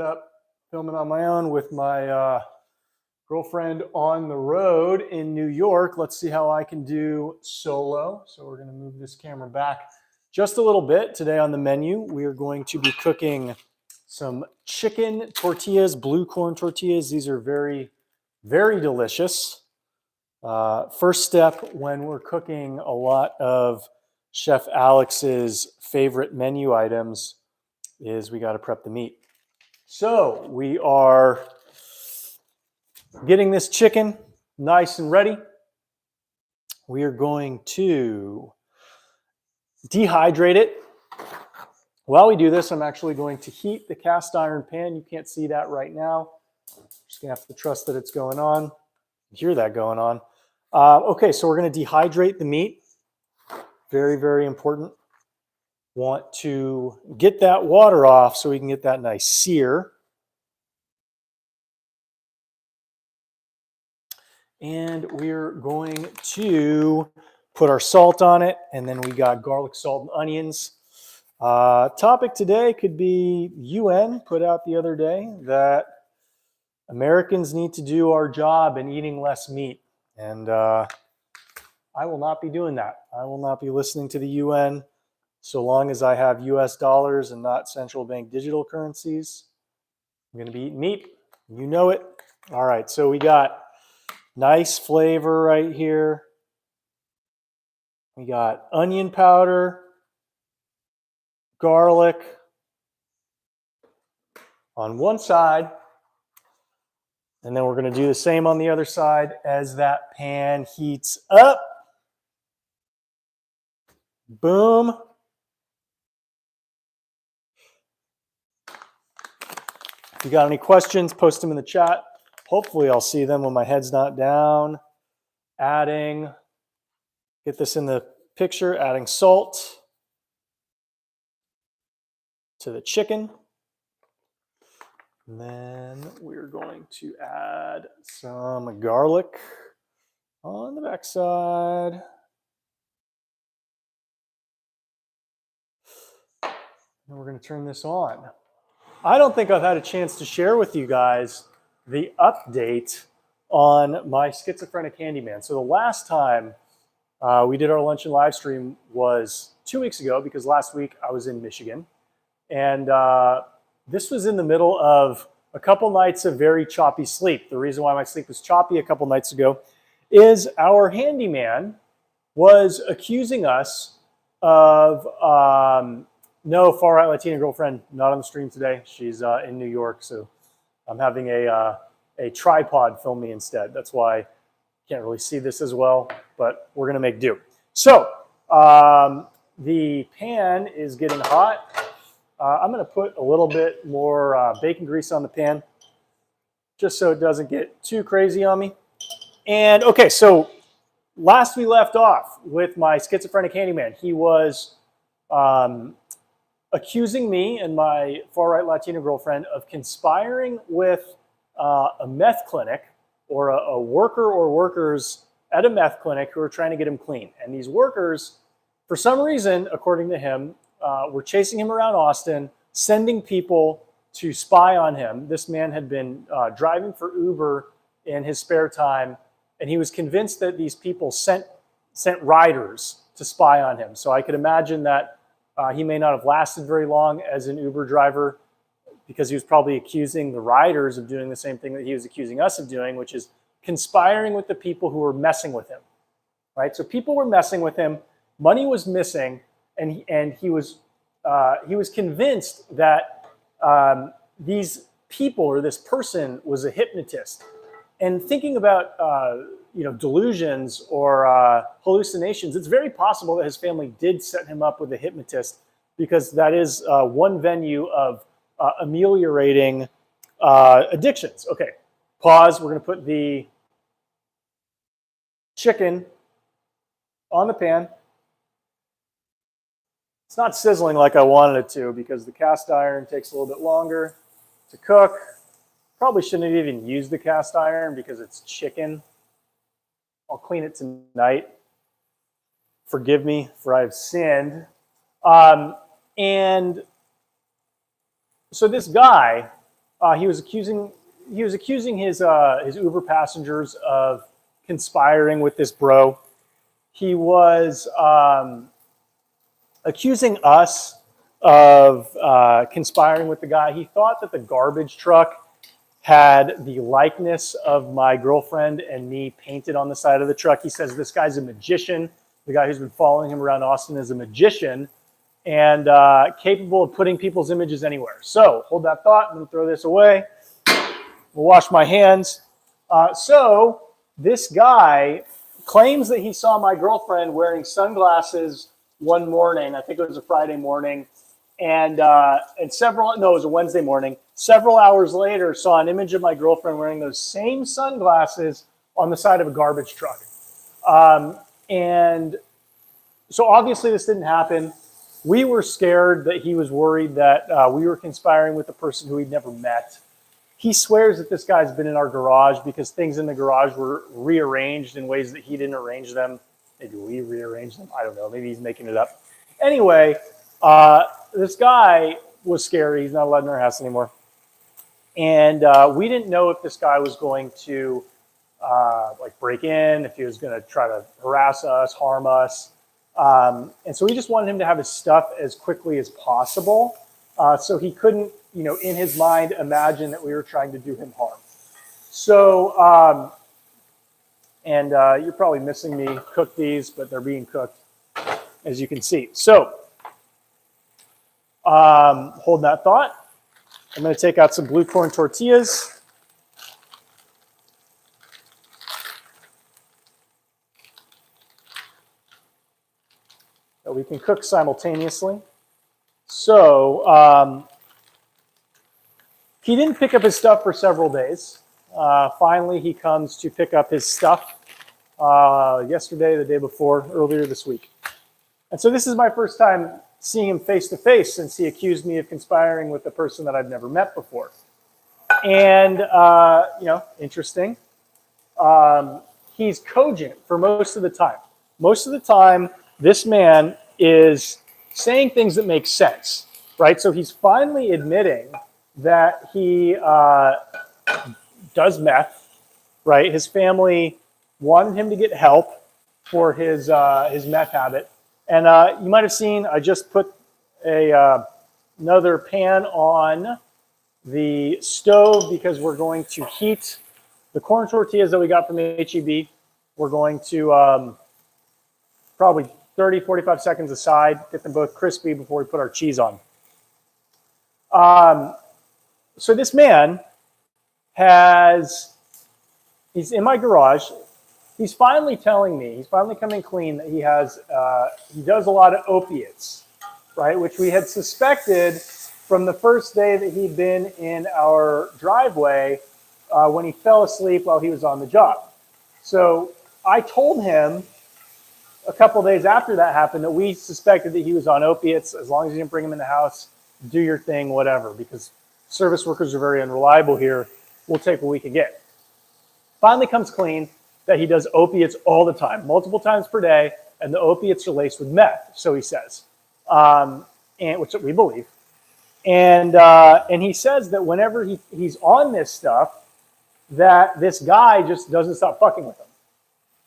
Up filming on my own with my girlfriend on the road in New York. Let's see how I can do solo. So we're going to move this camera back just a little bit. Today on the menu, we are going to be cooking some chicken tortillas, blue corn tortillas. These are very, very delicious. First step when we're cooking a lot of Chef Alex's favorite menu items is we got to prep the meat. So we are getting this chicken nice and ready. We are going to dehydrate it. While we do this, I'm actually going to heat the cast iron pan. You can't see that right now. Just gonna have to trust that it's going on. Hear that going on. Okay, so we're gonna dehydrate the meat. Very, very important. Want to get that water off so we can get that nice sear. And we're going to put our salt on it, and then we got garlic, salt, and onions. Topic today could be UN put out the other day that Americans need to do our job in eating less meat. And I will not be doing that. I will not be listening to the UN so long as I have US dollars and not central bank digital currencies. I'm going to be eating meat. You know it. All right, so we got nice flavor right here. We got onion powder, garlic on one side, and then we're going to do the same on the other side as that pan heats up. Boom. If you got any questions, post them in the chat. Hopefully I'll see them when my head's not down. Adding, get this in the picture, adding salt to the chicken. And then we're going to add some garlic on the backside. And we're going to turn this on. I don't think I've had a chance to share with you guys the update on my schizophrenic handyman. So the last time we did our lunch and live stream was 2 weeks ago, because last week I was in Michigan. And this was in the middle of a couple nights of very choppy sleep. The reason why my sleep was choppy a couple nights ago is our handyman was accusing us of, no, far-right Latina girlfriend, not on the stream today. She's in New York, so I'm having a tripod film me instead. That's why I can't really see this as well, but we're gonna make do. So the pan is getting hot. I'm gonna put a little bit more bacon grease on the pan, just so it doesn't get too crazy on me. And okay, so last we left off with my schizophrenic handyman, he was accusing me and my far-right Latina girlfriend of conspiring with a meth clinic, or a worker or workers at a meth clinic who are trying to get him clean. And these workers, for some reason, according to him, were chasing him around Austin, sending people to spy on him. This man had been driving for Uber in his spare time, and he was convinced that these people sent riders to spy on him. So I could imagine that he may not have lasted very long as an Uber driver, because he was probably accusing the riders of doing the same thing that he was accusing us of doing, which is conspiring with the people who were messing with him, right? So people were messing with him, money was missing, and he was convinced that these people, or this person, was a hypnotist. And thinking about delusions or hallucinations, it's very possible that his family did set him up with a hypnotist, because that is one venue of ameliorating addictions. Okay, pause. We're going to put the chicken on the pan. It's not sizzling like I wanted it to, because the cast iron takes a little bit longer to cook. Probably shouldn't have even used the cast iron because it's chicken. I'll clean it tonight. Forgive me, for I've sinned. And so this guy He was accusing his Uber passengers of conspiring with this bro. He was accusing us of conspiring with the guy. He thought that the garbage truck had the likeness of my girlfriend and me painted on the side of the truck. He says this guy's a magician. The guy who's been following him around Austin is a magician and capable of putting people's images anywhere. So hold that thought. I'm going to throw this away. We'll wash my hands. So this guy claims that he saw my girlfriend wearing sunglasses one morning. I think it was a Friday morning. And it was a Wednesday morning. Several hours later, saw an image of my girlfriend wearing those same sunglasses on the side of a garbage truck. And so obviously this didn't happen. We were scared that he was worried that we were conspiring with a person who he'd never met. He swears that this guy's been in our garage because things in the garage were rearranged in ways that he didn't arrange them. Maybe we rearranged them. I don't know. Maybe he's making it up. Anyway, this guy was scary. He's not allowed in our house anymore. And we didn't know if this guy was going to break in, if he was going to try to harass us, harm us. And so we just wanted him to have his stuff as quickly as possible so he couldn't, in his mind, imagine that we were trying to do him harm. So, you're probably missing me cook these, but they're being cooked, as you can see. So, hold that thought. I'm going to take out some blue corn tortillas. That we can cook simultaneously. So he didn't pick up his stuff for several days. Finally, he comes to pick up his stuff yesterday, the day before, earlier this week. And so this is my first time seeing him face to face since he accused me of conspiring with a person that I've never met before. And, interesting. He's cogent for most of the time. Most of the time, this man is saying things that make sense, right? So he's finally admitting that he does meth, right? His family wanted him to get help for his meth habit. And you might have seen, I just put another pan on the stove because we're going to heat the corn tortillas that we got from HEB. We're going to probably 30, 45 seconds aside, get them both crispy before we put our cheese on. So this man he's in my garage. He's finally telling me, he's finally coming clean that he does a lot of opiates, right? Which we had suspected from the first day that he'd been in our driveway when he fell asleep while he was on the job. So I told him a couple days after that happened that we suspected that he was on opiates. As long as you didn't bring him in the house, do your thing, whatever, because service workers are very unreliable here. We'll take what we can get. Finally comes clean that he does opiates all the time, multiple times per day, and the opiates are laced with meth, so he says, and which we believe. And he says that whenever he's on this stuff, that this guy just doesn't stop fucking with him.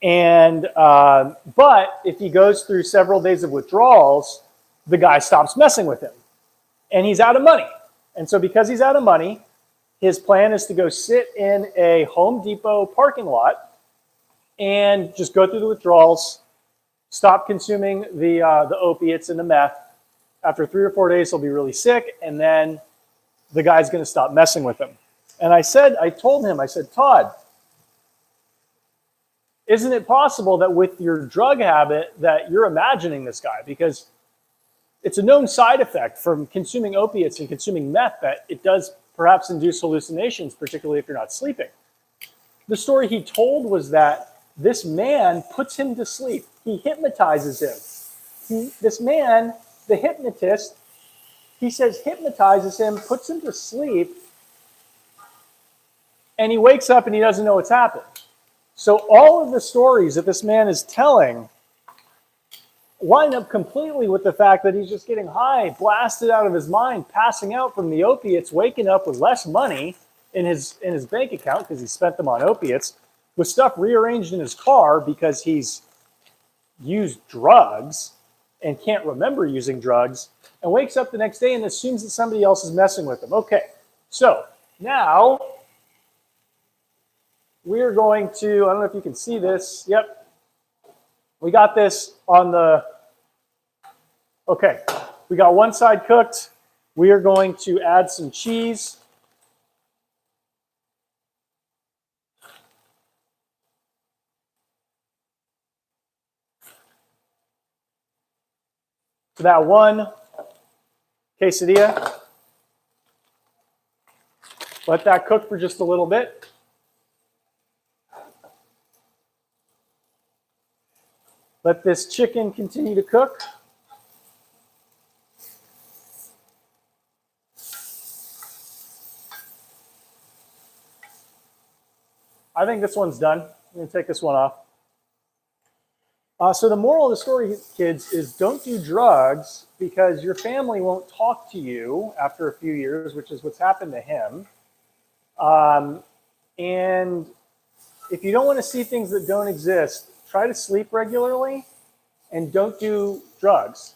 And but if he goes through several days of withdrawals, the guy stops messing with him, and he's out of money. And so because he's out of money, his plan is to go sit in a Home Depot parking lot and just go through the withdrawals, stop consuming the opiates and the meth. After 3 or 4 days, he'll be really sick, and then the guy's going to stop messing with him. And I told him, Todd, isn't it possible that with your drug habit that you're imagining this guy? Because it's a known side effect from consuming opiates and consuming meth that it does perhaps induce hallucinations, particularly if you're not sleeping. The story he told was that this man puts him to sleep. He hypnotizes him. This man, the hypnotist, he says hypnotizes him, puts him to sleep, and he wakes up and he doesn't know what's happened. So all of the stories that this man is telling line up completely with the fact that he's just getting high, blasted out of his mind, passing out from the opiates, waking up with less money in his bank account because he spent them on opiates, with stuff rearranged in his car because he's used drugs and can't remember using drugs, and wakes up the next day and assumes that somebody else is messing with him. Okay, so now we're going to, I don't know if you can see this. Yep. We got this on the, okay, we got one side cooked. We are going to add some cheese. To that one quesadilla. Let that cook for just a little bit. Let this chicken continue to cook. I think this one's done. I'm going to take this one off. So the moral of the story, kids, is don't do drugs because your family won't talk to you after a few years, which is what's happened to him. And if you don't want to see things that don't exist, try to sleep regularly and don't do drugs.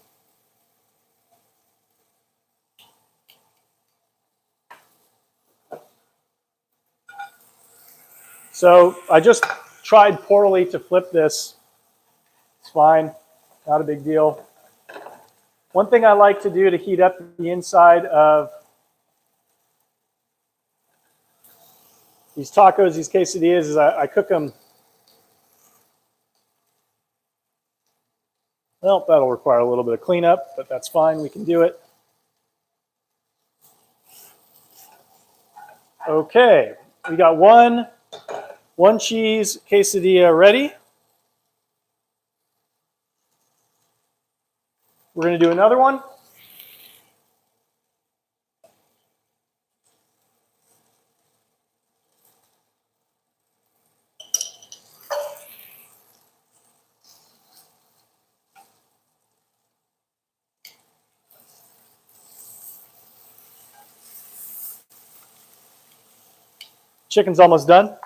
So I just tried poorly to flip this. It's fine, not a big deal. One thing I like to do to heat up the inside of these tacos, these quesadillas, is I cook them. Well, that'll require a little bit of cleanup, but that's fine. We can do it. Okay, we got one cheese quesadilla ready. We're going to do another one. Chicken's almost done.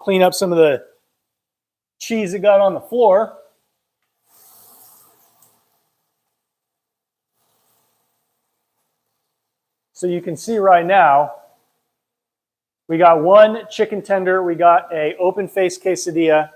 Clean up some of the cheese that got on the floor. So you can see right now, we got one chicken tender, we got a open face quesadilla.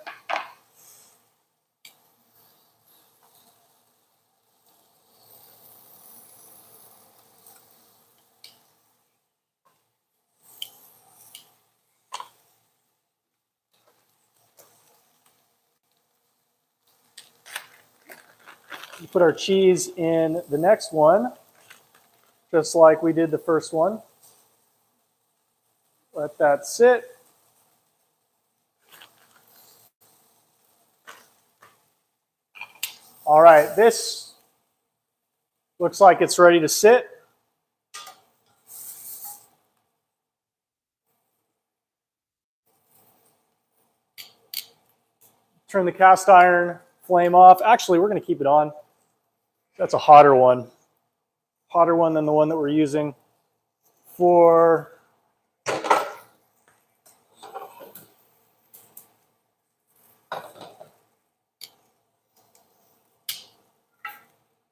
We put our cheese in the next one, just like we did the first one. Let that sit. All right, this looks like it's ready to sit. Turn the cast iron flame off. Actually, we're going to keep it on. That's a hotter one than the one that we're using for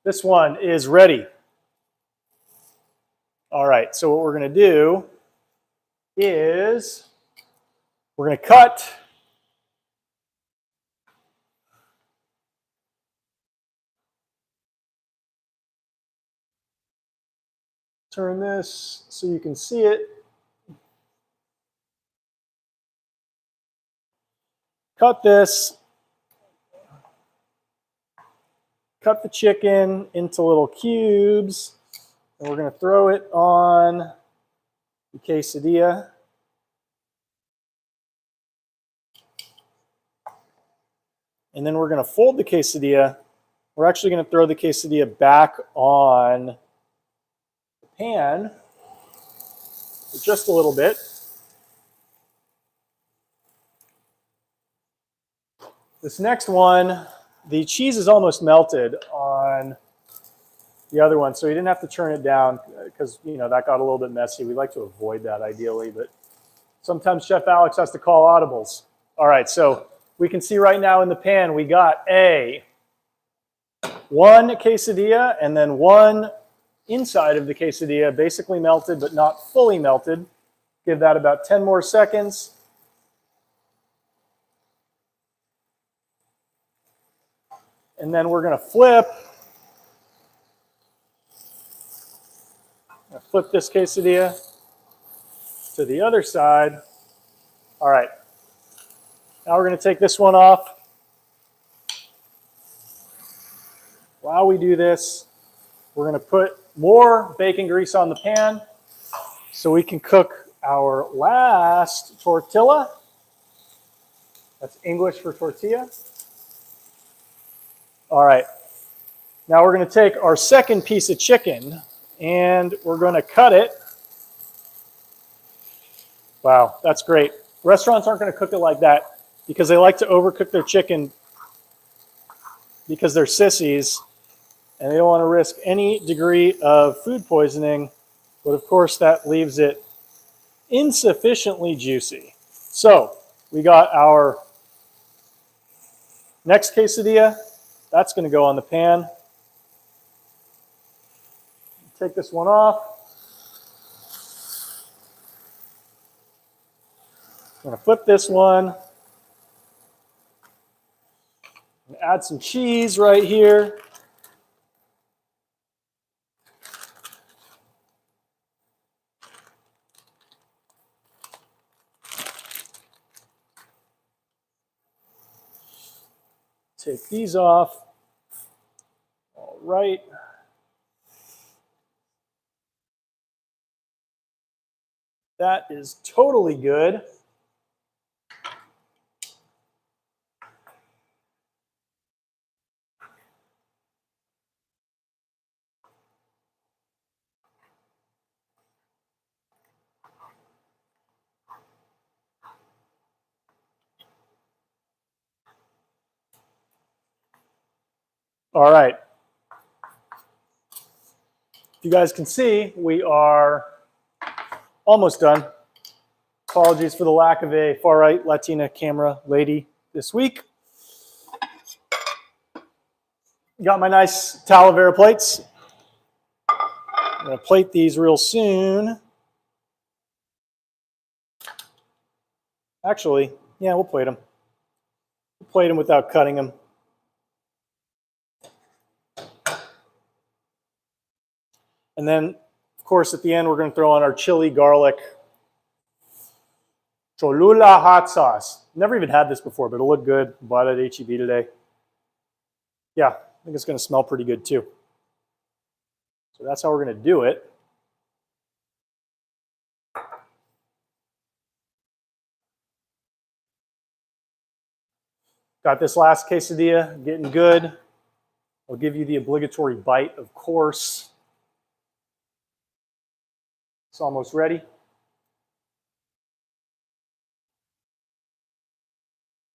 this one is ready. All right, so what we're going to do is we're going to cut turn this so you can see it. Cut this. Cut the chicken into little cubes, and we're going to throw it on the quesadilla. And then we're going to fold the quesadilla. We're actually going to throw the quesadilla back on the pan for just a little bit. This next one, the cheese is almost melted on the other one, so you didn't have to turn it down because, you know, that got a little bit messy. We like to avoid that ideally, but sometimes Chef Alex has to call audibles. All right, so we can see right now in the pan we got one quesadilla and then one inside of the quesadilla, basically melted but not fully melted. Give that about 10 more seconds. And then we're going to flip. Flip this quesadilla to the other side. All right. Now we're going to take this one off. While we do this, we're going to put more bacon grease on the pan so we can cook our last tortilla. That's English for tortilla. All right. Now we're going to take our second piece of chicken and we're going to cut it. Wow, that's great. Restaurants aren't going to cook it like that because they like to overcook their chicken because they're sissies and they don't want to risk any degree of food poisoning. But of course, that leaves it insufficiently juicy. So we got our next quesadilla. That's going to go on the pan. Take this one off. I'm going to flip this one. And add some cheese right here. Take these off. All right. That is totally good. All right. You guys can see we are almost done. Apologies for the lack of a far-right Latina camera lady this week. Got my nice Talavera plates. I'm going to plate these real soon. Actually, yeah, we'll plate them. We'll plate them without cutting them. And then, of course, at the end, we're going to throw on our chili garlic Cholula hot sauce. Never even had this before, but it'll look good. Bought it at HEB today. Yeah, I think it's going to smell pretty good too. So that's how we're going to do it. Got this last quesadilla getting good. I'll give you the obligatory bite, of course. It's almost ready.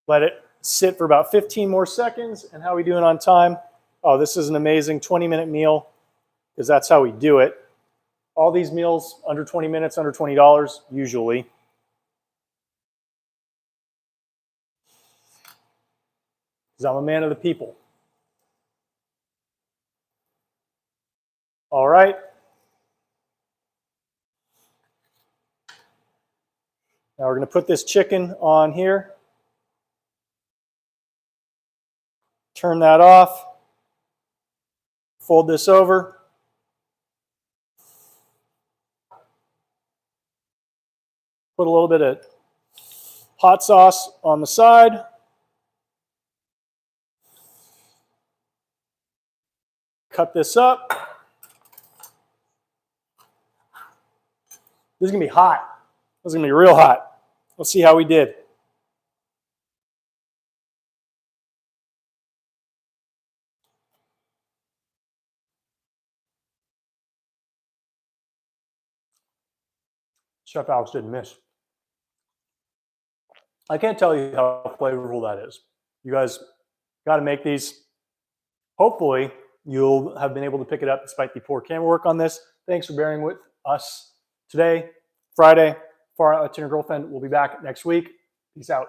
Let it sit for about 15 more seconds. And how are we doing on time? Oh, this is an amazing 20-minute meal because that's how we do it. All these meals under 20 minutes, under $20 usually. Because I'm a man of the people. All right. Now we're going to put this chicken on here. Turn that off. Fold this over. Put a little bit of hot sauce on the side. Cut this up. This is going to be hot. This is going to be real hot. Let's see how we did. Chef Alex didn't miss. I can't tell you how flavorful that is. You guys got to make these. Hopefully, you'll have been able to pick it up despite the poor camera work on this. Thanks for bearing with us today, Friday. Far Out Latino Girlfriend will be back next week. Peace out.